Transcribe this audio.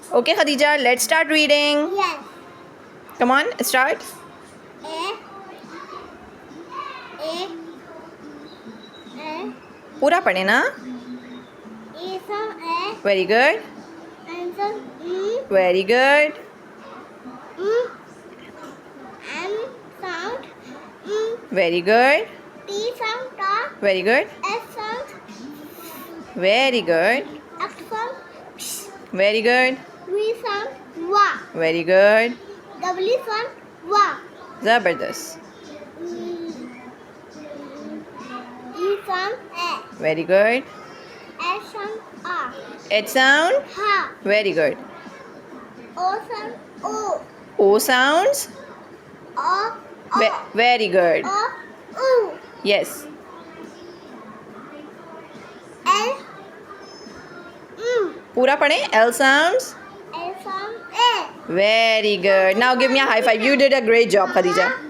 Okay, Khadija, let's start reading. Yes. Come on, start. A. पूरा पढ़े ना. E sound A. Very good. N sound E. Very good. M sound E. Very good. T sound Ta. Very good. S sound Very good. X sound Very good. V sound Wa. Very good. W sound Wa. Zabardast. E sound A. Very good. S sound A. H sound. Ha. Very good. O sound O. O sounds. O. Very good. O. U. Yes. L. पूरा पढ़े. L sounds. L sound A. Very good. Now give me a high five. You did a great job, Khadija.